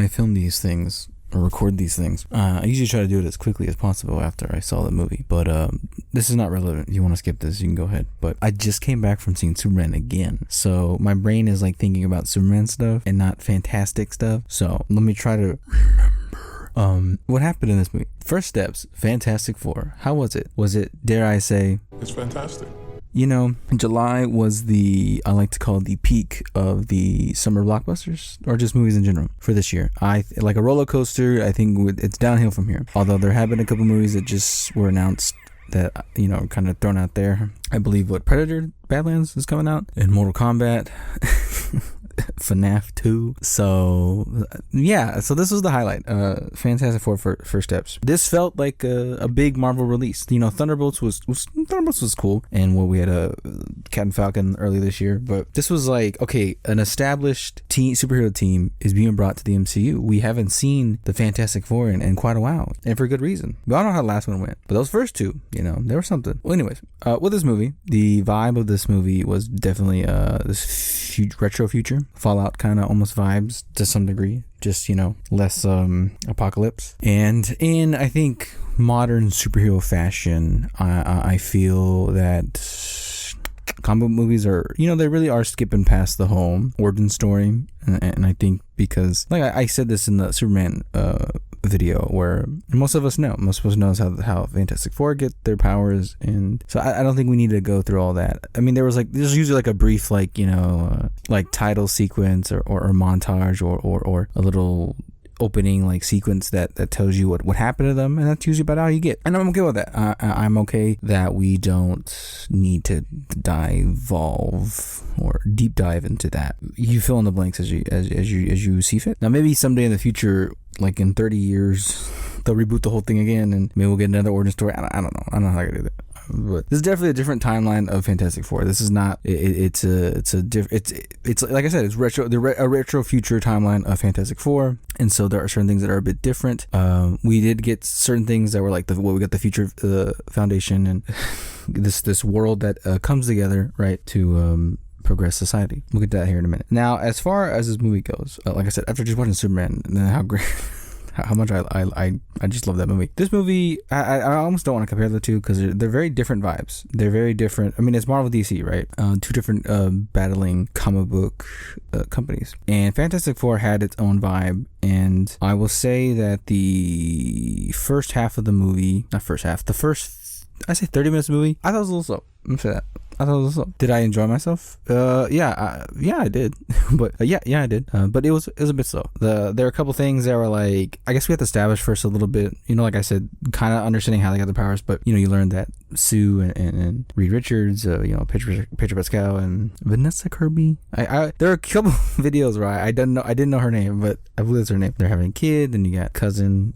I film these things or record these things, I usually try to do it as quickly as possible after I saw the movie. But this is not relevant. If you want to skip this, you can go ahead. But I just came back from seeing Superman again. So my brain is like thinking about Superman stuff and not fantastic stuff. So let me try to remember. What happened in this movie? First steps, Fantastic Four. How was it? Was it, dare I say, it's fantastic. You know, July was I like to call it the peak of the summer blockbusters, or just movies in general for this year. Like a roller coaster, I think it's downhill from here. Although there have been a couple movies that just were announced that, you know, kind of thrown out there. I believe Predator Badlands is coming out, and Mortal Kombat. FNAF 2. So yeah, so this was the highlight. Fantastic Four for First Steps. This felt like a big Marvel release. You know, Thunderbolts was cool, and we had a Captain Falcon early this year, but this was like, okay, an established superhero team is being brought to the MCU. We haven't seen the Fantastic Four in quite a while, and for good reason. We all know how the last one went, but those first two, you know, there was something. Well, anyways, with this movie, the vibe of this movie was definitely this retro future, Fallout kind of almost vibes to some degree, just, you know, less apocalypse. And in, I think, modern superhero fashion, I feel that comic book movies are, you know, they really are skipping past the whole origin story. And I think because, like I said this in the Superman video, where most of us knows how Fantastic Four get their powers, and so I don't think we need to go through all that. I mean, there's usually like a brief, like, you know, like title sequence or montage or a little opening like sequence that tells you what happened to them, and that's usually about all you get, and I'm okay with that. I'm okay that we don't need to deep dive into that. You fill in the blanks as you see fit. Now maybe someday in the future, like in 30 years, they'll reboot the whole thing again, and maybe we'll get another origin story. I don't know. I don't know how I do that. But this is definitely a different timeline of Fantastic Four. This is not. It's like I said, it's a retro future timeline of Fantastic Four, and so there are certain things that are a bit different. We did get certain things that were like we got the Future Foundation and this world that comes together, right, to progress society. We'll get to that here in a minute. Now, as far as this movie goes, like I said, after just watching Superman and how great. How much I just love that movie. This movie, I almost don't want to compare the two because they're very different vibes. They're very different. I mean, it's Marvel DC, right? Two different battling comic book companies. And Fantastic Four had its own vibe. And I will say that the first half of the movie, I say 30 minutes of the movie, I thought it was a little slow. I'm going to say that. I thought it was slow. Did I enjoy myself? Yeah, I did. But yeah, I did. But it was a bit slow. There were a couple things that were like, I guess we have to establish first a little bit, you know, like I said, kind of understanding how they got their powers. But, you know, you learn that Sue and Reed Richards, you know, Pedro Pascal and Vanessa Kirby. There are a couple videos where I didn't know her name, but I believe it's her name. They're having a kid, and you got cousin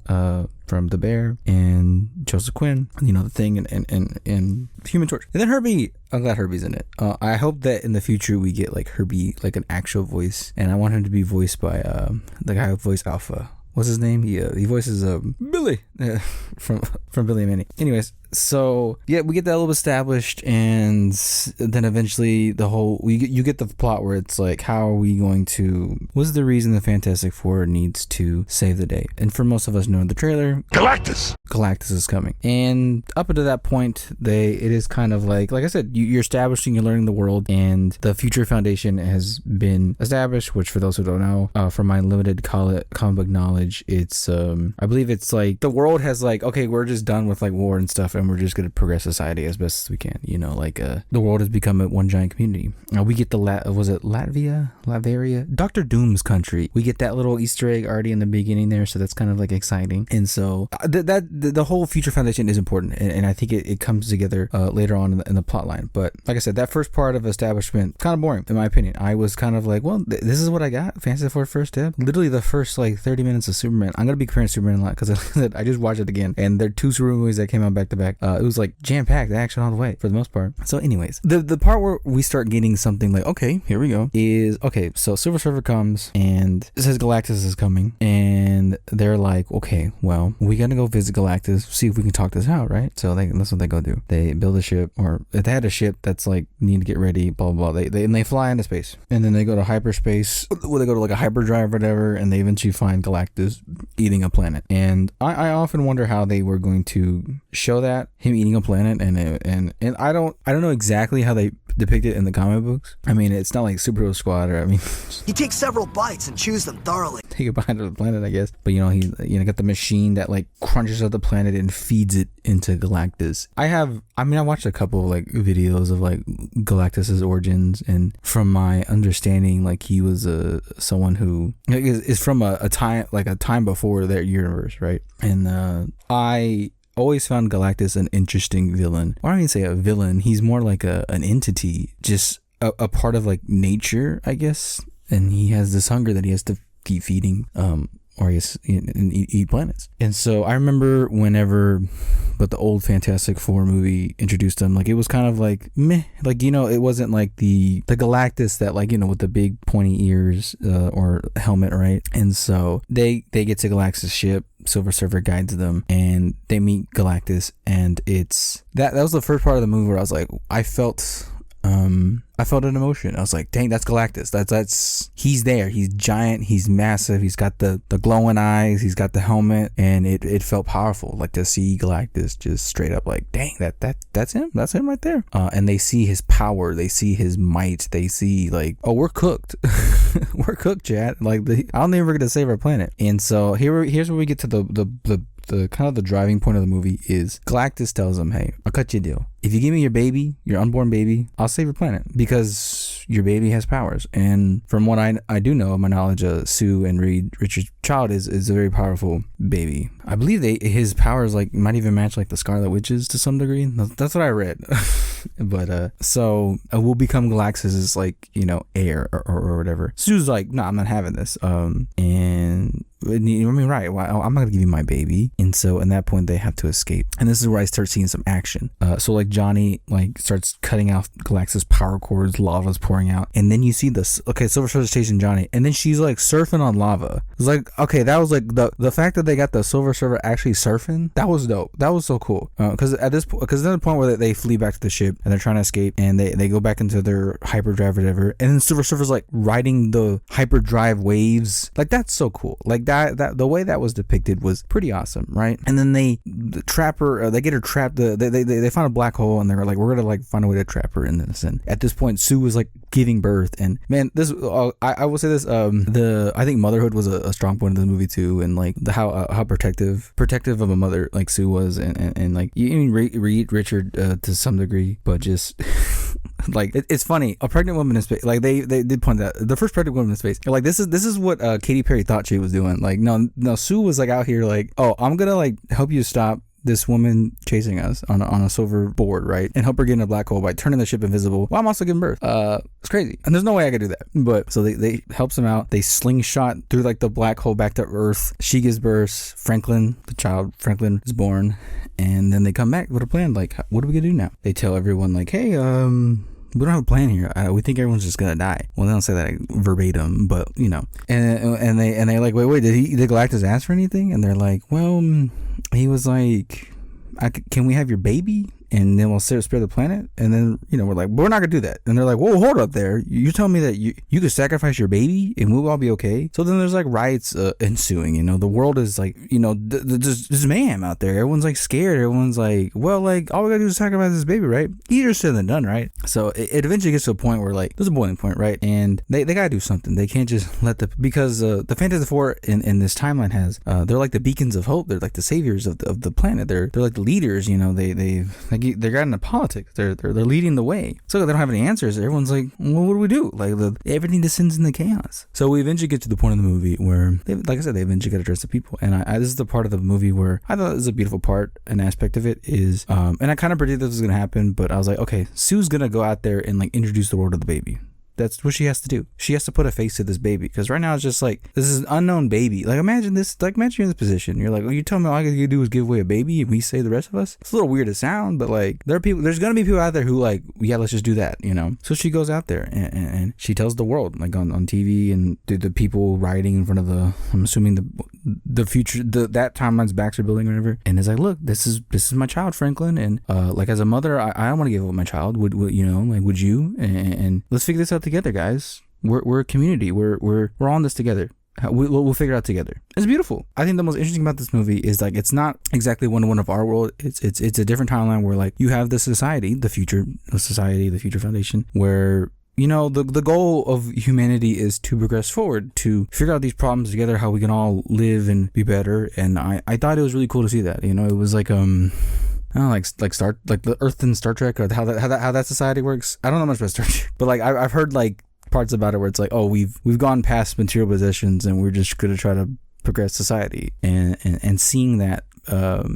from The Bear and Joseph Quinn, you know, the Thing and Human Torch. And then Herbie, I'm glad Herbie's in it. I hope that in the future we get like Herbie, like an actual voice, and I want him to be voiced by the guy who voiced Alpha. What's his name? He voices Billy from Billy and Mandy. Anyways, so yeah, we get that a little established, and then eventually you get the plot where it's like, how are we going to? What's the reason the Fantastic Four needs to save the day? And for most of us knowing the trailer, Galactus is coming, and up until that point, it is kind of like I said, you're establishing, you're learning the world, and the Future Foundation has been established. Which, for those who don't know, from my limited comic book knowledge, it's I believe it's like the world has like, okay, we're just done with like war and stuff, and we're just going to progress society as best as we can, you know, like the world has become one giant community. We get the Latveria, Dr. Doom's country. We get that little Easter egg already in the beginning there, so that's kind of like exciting. And so the whole Future Foundation is important, and I think it comes together later on in the plot line. But like I said, that first part of establishment kind of boring in my opinion. I was kind of like, well, this is what I got. Fantastic Four First Step. Literally the first like 30 minutes of Superman. I'm gonna be comparing Superman a lot because I just watched it again, and there are two superhero movies that came out back to back. It was like jam packed, action all the way for the most part. So, anyways, the part where we start getting something like, okay, here we go, is okay. So Silver Surfer comes and it says Galactus is coming, and they're like, okay, well, we gotta go visit Galactus, see if we can talk this out, right? So that's what they go do. They build a ship, or if they had a ship that's like need to get ready, blah blah blah. They fly into space, and then they go to hyperspace. Well, they go to like a hyperdrive or whatever, and they eventually find Galactus eating a planet. And I often wonder how they were going to show that, him eating a planet, and I don't know exactly how they depict it in the comic books. I mean, it's not like Superhero Squad, or I mean, he takes several bites and chews them thoroughly. Take a bite of the planet, I guess. But he got the machine that like crunches up the planet and feeds it into Galactus. I watched a couple of like videos of like Galactus's origins, and from my understanding, like he was someone who is from a time before their universe, right? And I always found Galactus an interesting villain. Or I don't even say a villain. He's more like an entity, just a part of like nature, I guess. And he has this hunger that he has to keep feeding, or I guess eat planets. And so I remember but the old Fantastic Four movie introduced him, like it was kind of like meh, like it wasn't like the Galactus that like with the big pointy ears or helmet, right? And so they get to Galactus' ship. Silver Surfer guides them, and they meet Galactus, and it's that was the first part of the movie where I was like, I felt an emotion. I was like, dang, that's Galactus. That's he's there. He's giant. He's massive. He's got the glowing eyes. He's got the helmet, and it felt powerful. Like to see Galactus just straight up like, dang, that's him. That's him right there. And they see his power. They see his might. They see like, oh, we're cooked. We're cooked, chat. Like I don't think we're gonna save our planet. And so here's where we get to the kind of the driving point of the movie is Galactus tells him, hey, I'll cut you a deal. If you give me your baby, your unborn baby, I'll save your planet because your baby has powers. And from what I do know, my knowledge of Sue and Richard's child is a very powerful baby. I believe his powers like might even match like the Scarlet Witch's to some degree. That's what I read. But so we'll become Galactus's like heir or whatever. Sue's like, no, I'm not having this. And I mean, right? Well, I'm not gonna give you my baby. And so, at that point, they have to escape. And this is where I start seeing some action. So, like Johnny, like starts cutting off Galactus' power cords. Lava's pouring out, and then you see this. Okay, Silver Surfer's chasing Johnny, and then she's like surfing on lava. It's like, okay, that was like the fact that they got the Silver Surfer actually surfing. That was dope. That was so cool. Because there's a point where they flee back to the ship and they're trying to escape, and they go back into their hyperdrive or whatever, and then Silver Surfer's like riding the hyperdrive waves. Like that's so cool. Like that the way that was depicted was pretty awesome, right? And then they trap her. They get her trapped. They find a black hole, and they're like, we're gonna like find a way to trap her in this. And at this point, Sue was like giving birth, and man, this I will say this. I think motherhood was a strong point of the movie too, and like how protective of a mother like Sue was, and like you even read Richard to some degree, but just. Like it's funny, a pregnant woman in space. Like they did point that the first pregnant woman in space. Like this is what Katy Perry thought she was doing. Like no, Sue was like out here like, oh, I'm gonna like help you stop this woman chasing us on a silver board, right? And help her get in a black hole by turning the ship invisible while I'm also giving birth. It's crazy. And there's no way I could do that. But so they helps him out. They slingshot through like the black hole back to Earth. She gives birth. Franklin is born. And then they come back with a plan. Like, what are we gonna do now? They tell everyone like, hey, we don't have a plan here. We think everyone's just gonna die. Well, they don't say that verbatim, but and they like, wait, did Galactus ask for anything? And they're like, well, he was like, can we have your baby? And then we'll spare the planet. And then, we're like, we're not gonna do that. And they're like, whoa, hold up there. You're telling me that you could sacrifice your baby and we'll all be okay? So then there's like riots ensuing. The world is like, there's mayhem out there. Everyone's like scared. Everyone's like, well, like all we gotta do is sacrifice this baby, right? Easier said than done, right? So it eventually gets to a point where like there's a boiling point, right? And they gotta do something. They can't just let because the Fantastic Four in this timeline has they're like the beacons of hope. They're like the saviors of the planet. They're like the leaders. They're got into politics. They're leading the way. So they don't have any answers. Everyone's like, well, what do we do? Like everything descends into chaos. So we eventually get to the point of the movie where, they eventually got to address the people. And this is the part of the movie where I thought this is a beautiful part. An aspect of it is, and I kind of predicted this was gonna happen, but I was like, okay, Sue's gonna go out there and like introduce the world to the baby. That's what she has to do. She has to put a face to this baby, because right now it's just like, this is an unknown baby. Like, imagine this. Like, imagine you're in this position. You're like, oh, you tell me all I gotta do is give away a baby, and we save the rest of us. It's a little weird to sound, but like, there's gonna be people out there who like, yeah, let's just do that, you know. So she goes out there and she tells the world, like on TV, and the people riding in front of I'm assuming the future, that timeline's Baxter Building or whatever, and it's like, look, this is my child, Franklin, and like, as a mother, I don't want to give up my child. Would you know, like, would you? And let's figure this out together, guys. We're a community. We're all in this together. We'll figure it out together. It's beautiful. I think the most interesting about this movie is like, it's not exactly one of our world. It's a different timeline where like, you have the society, the future foundation, where, you know, the goal of humanity is to progress forward, to figure out these problems together, how we can all live and be better. And I thought it was really cool to see that. You know, it was like I don't know, like the Earth in Star Trek, or how that society works. I don't know much about Star Trek, but like I've heard like parts about it where it's like, oh, we've gone past material possessions and we're just gonna try to progress society, and seeing that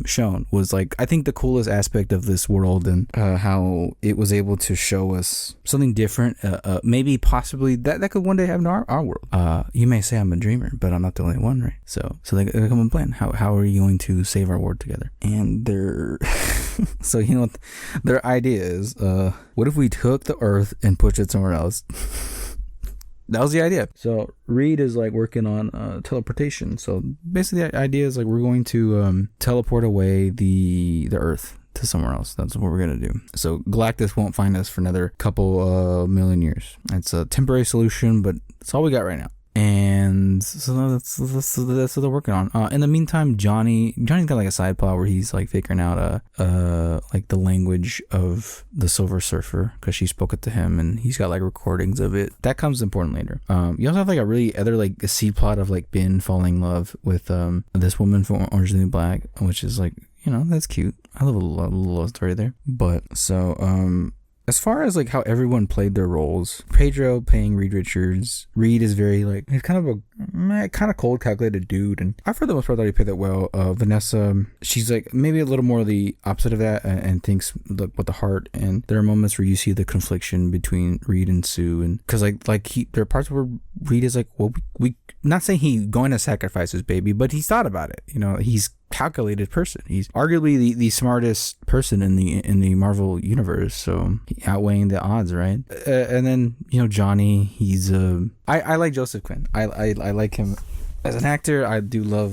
shown was like, I think, the coolest aspect of this world, and how it was able to show us something different, maybe possibly that could one day happen to our world. You may say I'm a dreamer, but I'm not the only one, right? So they come and plan, how are you going to save our world together? And they're so, you know what their idea is, what if we took the Earth and pushed it somewhere else? That was the idea. So Reed is like working on teleportation. So basically the idea is like, we're going to teleport away the Earth to somewhere else. That's what we're going to do. So Galactus won't find us for another couple million years. It's a temporary solution, but it's all we got right now. And so that's what they're working on. In the meantime, Johnny's got like a side plot where he's like figuring out like the language of the Silver Surfer, because she spoke it to him, and he's got like recordings of it. That comes important later. You also have like a C plot of like Ben falling in love with this woman from Orange is the New Black, which is like, you know, that's cute. I love a little love story there. But so as far as like how everyone played their roles, Pedro playing Reed Richards. Reed is very like, he's kind of a kind of cold, calculated dude, and I for the most part thought he played that well. Vanessa, she's like maybe a little more the opposite of that, and thinks with the heart. And there are moments where you see the confliction between Reed and Sue, and because there are parts where Reed is like, well, we not saying he going to sacrifice his baby, but he's thought about it. You know, he's calculated person. He's arguably the smartest person in the Marvel universe, so outweighing the odds, right? And then, you know, Johnny, he's I like Joseph Quinn. I like him as an actor. I do love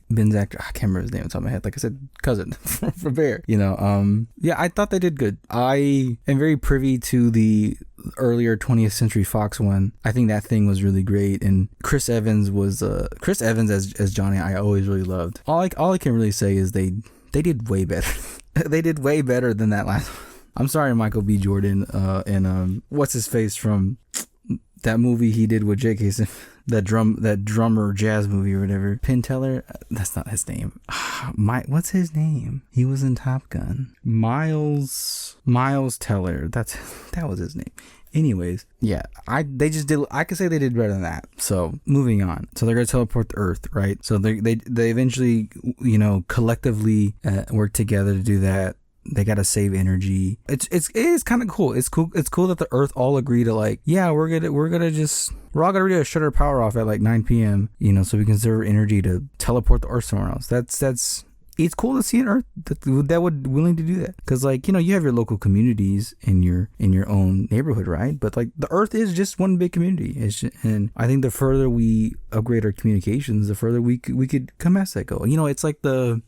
Ben's actor. I can't remember his name on top of my head. Like I said, cousin for Bear. You know, yeah, I thought they did good. I am very privy to the earlier 20th Century Fox one. I think that thing was really great, and Chris Evans as Johnny, I always really loved. All I can really say is they did way better. They did way better than that last one. I'm sorry, Michael B. Jordan, and what's his face from that movie he did with J.K. Simmons, that drummer jazz movie or whatever. Penn Teller, that's not his name. What's his name? He was in Top Gun. Miles Teller. That was his name. Anyways, yeah, I could say they did better than that. So moving on. So they're gonna teleport to Earth, right? So they eventually, you know, collectively work together to do that. They gotta save energy. It is kind of cool. It's cool that the Earth all agree to like, yeah, we're all gonna shut our power off at like 9 p.m. You know, so we can conserve energy to teleport the Earth somewhere else. It's cool to see an Earth that would willing to do that, because like, you know, you have your local communities in your own neighborhood, right? But like the Earth is just one big community. And I think the further we upgrade our communications, the further we could come past that goal. You know, it's like the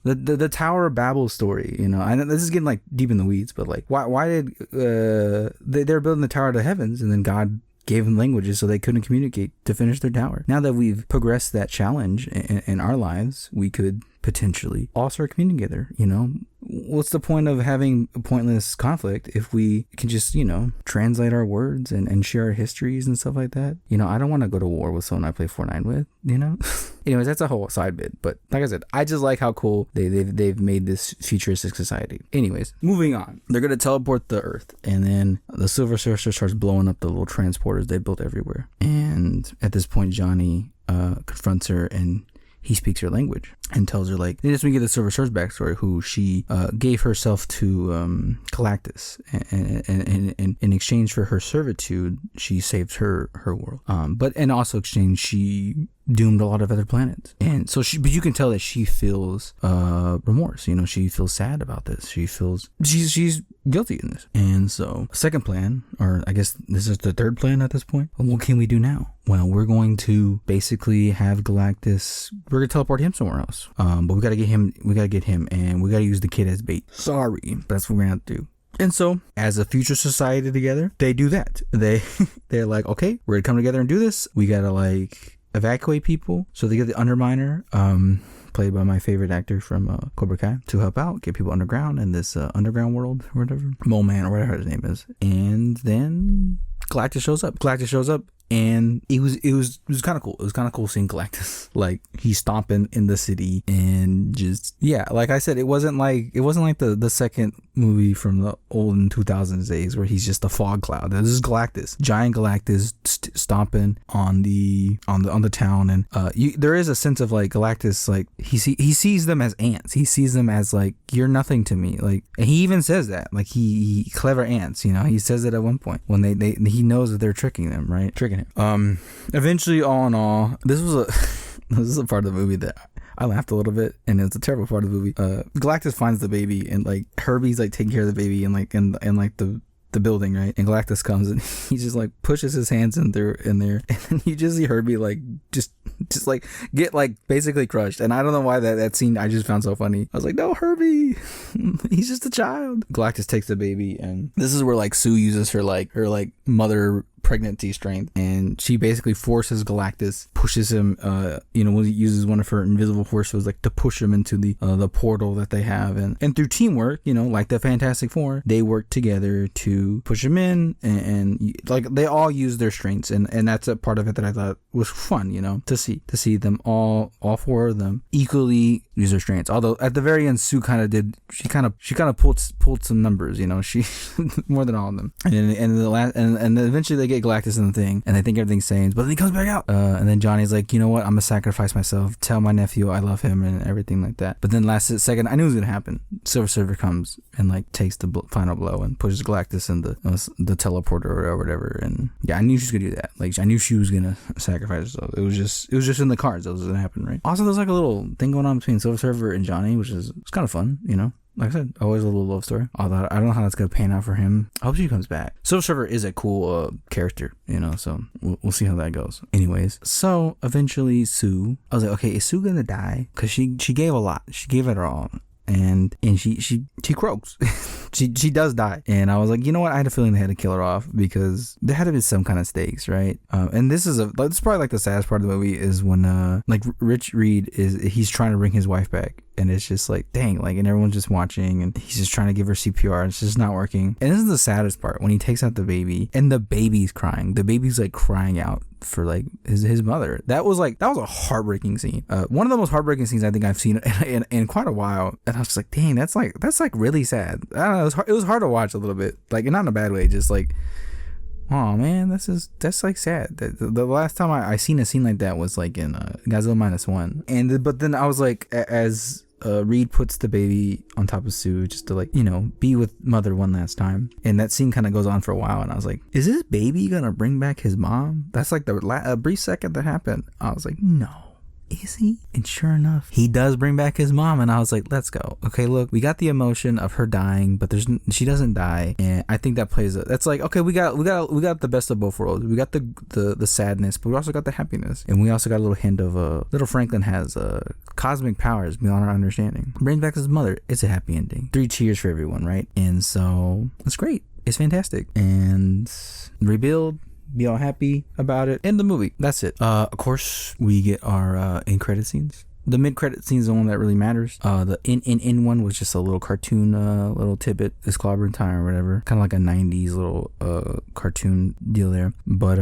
Tower of Babel story. You know, I know this is getting like deep in the weeds, but like why did they're building the Tower to Heavens, and then God gave them languages so they couldn't communicate to finish their tower. Now that we've progressed that challenge in our lives, we could potentially all start communicating together. You know, what's the point of having a pointless conflict if we can just, you know, translate our words and share our histories and stuff like that? You know, I don't want to go to war with someone I play Fortnite with, you know? Anyways, that's a whole side bit. But like I said, I just like how cool they've made this futuristic society. Anyways, moving on. They're going to teleport the Earth, and then the Silver Surfer starts blowing up the little transporters they built everywhere. And at this point, Johnny confronts her, and he speaks her language and tells her, like, this we get the Silver Surfer's backstory, who she gave herself to Galactus, and in exchange for her servitude, she saved her world. But in also exchange, she doomed a lot of other planets. And so but you can tell that she feels remorse. You know, she feels sad about this. She feels she's guilty in this. And so second plan, or I guess this is the third plan at this point. What can we do now? Well, we're going to basically have Galactus, we're gonna teleport him somewhere else. But we gotta get him, and we gotta use the kid as bait. Sorry, but that's what we're gonna have to do. And so, as a future society together, they do that. They're like, okay, we're gonna come together and do this. We gotta like evacuate people. So they get the Underminer, played by my favorite actor from Cobra Kai, to help out, get people underground in this underground world or whatever, Mole Man or whatever his name is. And then Galactus shows up. And it was kind of cool. It was kind of cool seeing Galactus, like, he's stomping in the city, and just, yeah, like I said, it wasn't like the second movie from the olden 2000s days where he's just a fog cloud. This is Galactus, giant Galactus stomping on the town, and there is a sense of like Galactus, like he sees them as ants. He sees them as like, you're nothing to me. Like, and he even says that, like, he clever ants. You know, he says it at one point when he knows that they're tricking them, right? Tricking him. Eventually, all in all, this is a part of the movie that I laughed a little bit, and it's a terrible part of the movie. Galactus finds the baby, and like Herbie's like taking care of the baby, and like in like the building, right? And Galactus comes, and he just like pushes his hands in there, and then you just see Herbie like just like get like basically crushed. And I don't know why that scene I just found so funny. I was like, no, Herbie, he's just a child. Galactus takes the baby, and this is where like Sue uses her mother pregnancy strength, and she basically forces Galactus, pushes him, uses one of her invisible forces like to push him into the portal that they have, and through teamwork, like the Fantastic Four, they work together to push him in, and like they all use their strengths, and that's a part of it that I thought was fun, to see them all four of them equally use their strengths. Although at the very end, Sue kind of pulled some numbers, she more than all of them, and eventually they get Galactus in the thing, and they think everything's sane, but then he comes back out, and then Johnny's like, you know what, I'm gonna sacrifice myself, tell my nephew I love him, and everything like that. But then last second, I knew it was gonna happen. Silver Surfer comes and like takes the final blow and pushes Galactus in the teleporter or whatever, and yeah, I knew she was gonna do that. Like, I knew she was gonna sacrifice herself. It was just in the cards that was gonna happen, right? Also, there's like a little thing going on between Silver Surfer and Johnny, which is kind of fun, Like I said, always a little love story. Although I don't know how that's gonna pan out for him. I hope she comes back. Silver Surfer is a cool character, so we'll see how that goes. Anyways, so eventually Sue, I was like, okay, is Sue gonna die? Because she gave a lot. She gave it her all. And she croaks. she does die. And I was like, you know what? I had a feeling they had to kill her off because there had to be some kind of stakes, right? And this is probably like the saddest part of the movie is when like Rich Reed he's trying to bring his wife back. And it's just like, dang, like, and everyone's just watching, and he's just trying to give her CPR, and it's just not working. And this is the saddest part, when he takes out the baby, and the baby's crying. The baby's like crying out for like his mother. That was a heartbreaking scene. One of the most heartbreaking scenes I think I've seen in quite a while. And I was just like, dang, that's like really sad. I don't know, it was hard to watch a little bit, like, not in a bad way, just like, oh man, that's like sad. The last time I seen a scene like that was like in Godzilla -1, but then I was like, as Reed puts the baby on top of Sue just to like, be with mother one last time, and that scene kind of goes on for a while, and I was like, is this baby gonna bring back his mom? That's like a brief second that happened. I was like, no. Is he? And sure enough, he does bring back his mom, and I was like, let's go. Okay, look, we got the emotion of her dying, but she doesn't die, and I think that that's like, okay, we got the best of both worlds. We got the sadness, but we also got the happiness, and we also got a little hint of little Franklin has cosmic powers beyond our understanding. Brings back his mother. It's a happy ending. 3 cheers for everyone, right? And so it's great. It's fantastic. And rebuild. Be all happy about it. In the movie. That's it. Of course, we get our end credit scenes. The mid-credit scene is the one that really matters. The in one was just a little cartoon, little tidbit. It's clobbering time or whatever. Kind of like a 90s little cartoon deal there. But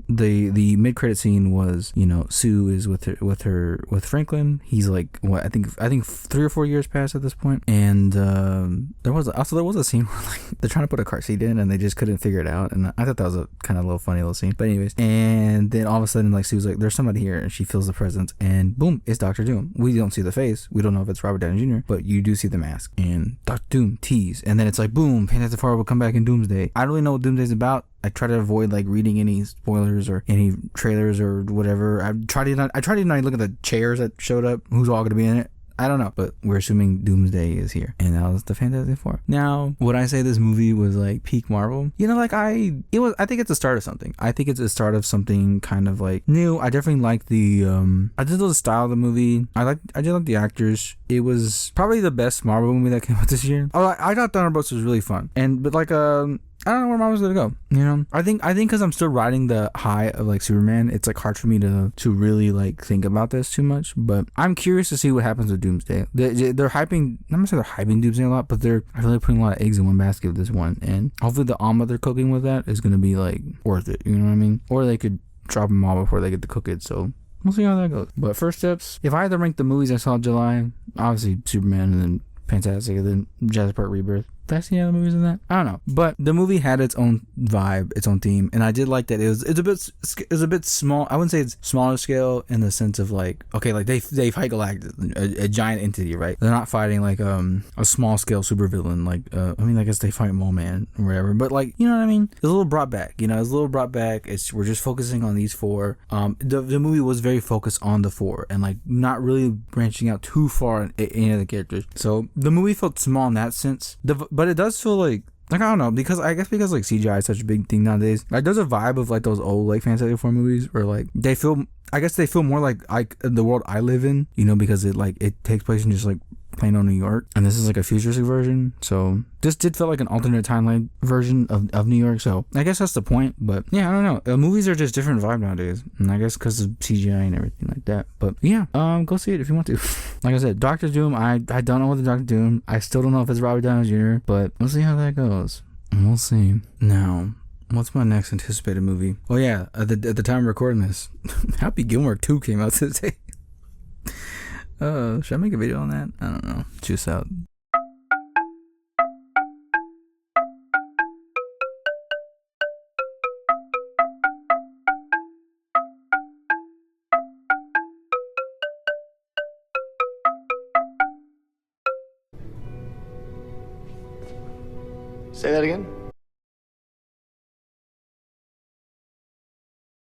the mid-credit scene was, Sue is with Franklin. He's like, what, I think 3 or 4 years past at this point. And there was a scene where like they're trying to put a car seat in and they just couldn't figure it out. And I thought that was a kind of little funny little scene. But anyways, and then all of a sudden like Sue's like, there's somebody here, and she feels the presence, and boom, it's Doc Doctor Doom. We don't see the face. We don't know if it's Robert Downey Jr., but you do see the mask. And Doctor Doom tease. And then it's like, boom, Fantastic Four will come back in Doomsday. I don't really know what Doomsday's about. I try to avoid like reading any spoilers or any trailers or whatever. I try to not look at the chairs that showed up. Who's all going to be in it? I don't know, but we're assuming Doomsday is here, and that was the Fantastic Four. Now, would I say this movie was like peak Marvel? You know, like I think it's the start of something. I think it's the start of something kind of like new. I definitely like I did love the style of the movie. I did like the actors. It was probably the best Marvel movie that came out this year. Oh, I thought Thunderbolts was really fun, but like I don't know where Marvel's gonna go. You know, I think because I'm still riding the high of like Superman, it's like hard for me to really like think about this too much. But I'm curious to see what happens with Doomsday. They're hyping. I'm gonna say they're hyping Doomsday a lot, but they're really putting a lot of eggs in one basket with this one, and hopefully the omelet they're cooking with that is gonna be like worth it. You know what I mean? Or they could drop them all before they get to cook it. So we'll see how that goes. But first steps, if I had to rank the movies I saw in July, obviously Superman and then Fantastic and then Jurassic Park Rebirth. Did I see other movies in that? I don't know, but the movie had its own vibe, its own theme, and I did like that. It's a bit small. I wouldn't say it's smaller scale in the sense of like, okay, like they fight Galactus, a giant entity, right? They're not fighting like a small scale supervillain. Like I mean, I guess they fight Mole Man or whatever, but like, you know what I mean? It's a little brought back. You know, it's a little brought back. We're just focusing on these four. The movie was very focused on the four and like not really branching out too far in any of the characters. So the movie felt small in that sense. But it does feel like I don't know, because like CGI is such a big thing nowadays. Like there's a vibe of like those old like Fantastic Four movies where like they feel more like the world I live in, you know, because it takes place in just like plain old New York, and this is like a futuristic version. So this did feel like an alternate timeline version of New York. So I guess that's the point. But yeah, I don't know. Movies are just different vibe nowadays, and I guess because of CGI and everything like that. But yeah, go see it if you want to. Like I said, Doctor Doom. I don't know what the Doctor Doom. I still don't know if it's Robert Downey Jr. But we'll see how that goes. We'll see. Now, what's my next anticipated movie? Oh yeah, at the time of recording this, Happy Gilmore 2 came out today. Should I make a video on that? I don't know. Juice out. Say that again?